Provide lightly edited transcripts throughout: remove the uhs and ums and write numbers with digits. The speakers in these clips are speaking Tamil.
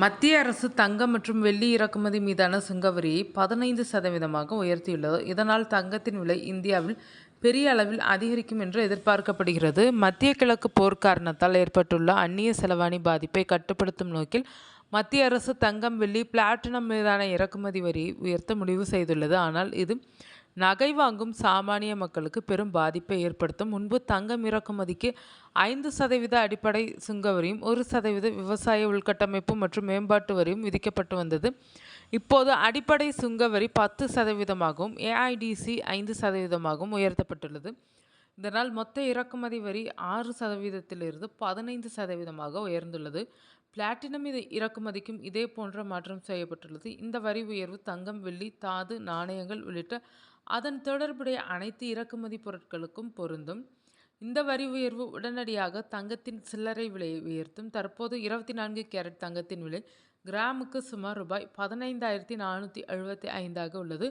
மத்திய அரசு தங்கம் மற்றும் வெள்ளி இறக்குமதி மீதான சுங்கவரியை 15% உயர்த்தியுள்ளது. இதனால் தங்கத்தின் விலை இந்தியாவில் பெரிய அளவில் அதிகரிக்கும் என்று எதிர்பார்க்கப்படுகிறது. மத்திய கிழக்கு போர் காரணத்தால் ஏற்பட்டுள்ள அந்நிய செலவாணி பாதிப்பை கட்டுப்படுத்தும் நோக்கில் மத்திய அரசு தங்கம், வெள்ளி, பிளாட்டினம் மீதான இறக்குமதி வரியை உயர்த்த முடிவு செய்துள்ளது. ஆனால் இது நகை வாங்கும் சாமானிய மக்களுக்கு பெரும் பாதிப்பை ஏற்படுத்தும். முன்பு தங்கம் இறக்குமதிக்கு 5% அடிப்படை சுங்க வரியும் 1% விவசாய உள்கட்டமைப்பு மற்றும் மேம்பாட்டு வரியும் விதிக்கப்பட்டு வந்தது. இப்போது அடிப்படை சுங்க வரி 10%ஆகவும் ஏஐடிசி 5%ஆகவும் உயர்த்தப்பட்டுள்ளது. இதனால் மொத்த இறக்குமதி வரி 6%லிருந்து 15%ஆக உயர்ந்துள்ளது. பிளாட்டினம் இறக்குமதிக்கும் இதே போன்ற மாற்றம் செய்யப்பட்டுள்ளது. இந்த வரி உயர்வு தங்கம், வெள்ளி, தாது, நாணயங்கள் உள்ளிட்ட அதன் தொடர்புடைய அனைத்து இறக்குமதி பொருட்களுக்கும் பொருந்தும். இந்த வரி உயர்வு உடனடியாக தங்கத்தின் சில்லறை விலையை உயர்த்தும். தற்போது 24 கேரட் தங்கத்தின் விலை கிராமுக்கு சுமார் ரூபாய் 15,475 உள்ளது.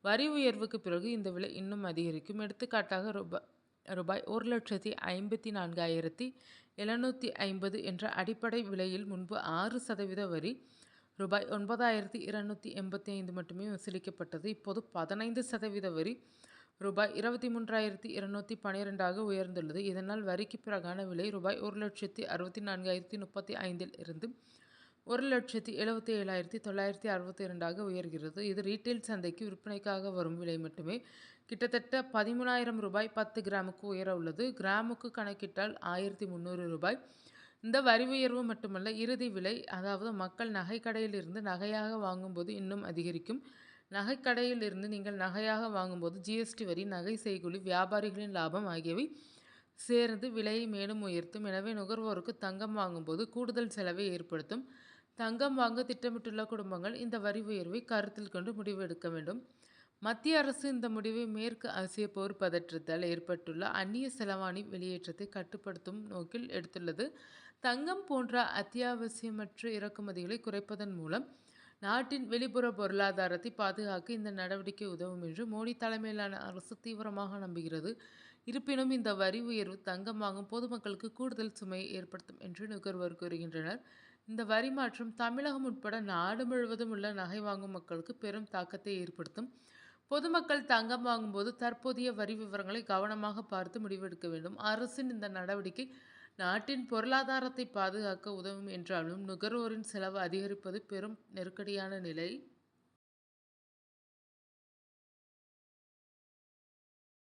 வரி உயர்வுக்கு பிறகு இந்த விலை இன்னும் அதிகரிக்கும். எடுத்துக்காட்டாக ரூபாய் 1,54,750 என்ற அடிப்படை விலையில் முன்பு 6% வரி ரூபாய் 9,285 மட்டுமே வசூலிக்கப்பட்டது. இப்போது 15% வரி ரூபாய் 23,212 உயர்ந்துள்ளது. இதனால் வரிக்கு பிறகான விலை ரூபாய் 1,64,035 இருந்து 1,77,962 உயர்கிறது. இது ரீட்டெயில் சந்தைக்கு விற்பனைக்காக வரும் விலை மட்டுமே. கிட்டத்தட்ட 13,000 ரூபாய் 10 கிராமுக்கு உயர உள்ளது. கிராமுக்கு கணக்கிட்டால் 1,300 ரூபாய். இந்த வரி உயர்வு மட்டுமல்ல, இறுதி விலை, அதாவது மக்கள் நகைக்கடையில் இருந்து நகையாக வாங்கும்போது இன்னும் அதிகரிக்கும். நகைக்கடையில் இருந்து நீங்கள் நகையாக வாங்கும்போது ஜிஎஸ்டி வரி, நகை செய்கூலி, வியாபாரிகளின் லாபம் ஆகியவை சேர்ந்து விலையை மேலும் உயர்த்தும். எனவே நுகர்வோருக்கு தங்கம் வாங்கும்போது கூடுதல் செலவை ஏற்படுத்தும். தங்கம் வாங்க திட்டமிட்டுள்ள குடும்பங்கள் இந்த வரி உயர்வை கருத்தில் கொண்டு முடிவு எடுக்க வேண்டும். மத்திய அரசு இந்த முடிவை மேற்கு ஆசிய போர் பதற்றத்தால் ஏற்பட்டுள்ள அந்நிய செலவாணி வெளியேற்றத்தை கட்டுப்படுத்தும் நோக்கில் எடுத்துள்ளது. தங்கம் போன்ற அத்தியாவசியமற்ற இறக்குமதிகளை குறைப்பதன் மூலம் நாட்டின் வெளிப்புற பொருளாதாரத்தை பாதுகாக்க இந்த நடவடிக்கை உதவும் என்று மோடி தலைமையிலான அரசு தீவிரமாக நம்புகிறது. இருப்பினும் இந்த வரி உயர்வு தங்கம் வாங்கும் பொதுமக்களுக்கு கூடுதல் சுமையை ஏற்படுத்தும் என்று நுகர்வோர் கூறுகின்றனர். இந்த வரி மாற்றம் தமிழகம் உட்பட நாடு முழுவதும் உள்ள நகை வாங்கும் மக்களுக்கு பெரும் தாக்கத்தை ஏற்படுத்தும். பொதுமக்கள் தங்கம் வாங்கும்போது தற்போதைய வரி விவரங்களை கவனமாக பார்த்து முடிவெடுக்க வேண்டும். அரசின் இந்த நடவடிக்கை நாட்டின் பொருளாதாரத்தை பாதுகாக்க உதவும் என்றாலும் நுகர்வோரின் செலவு அதிகரிப்பது பெரும் நெருக்கடியான நிலை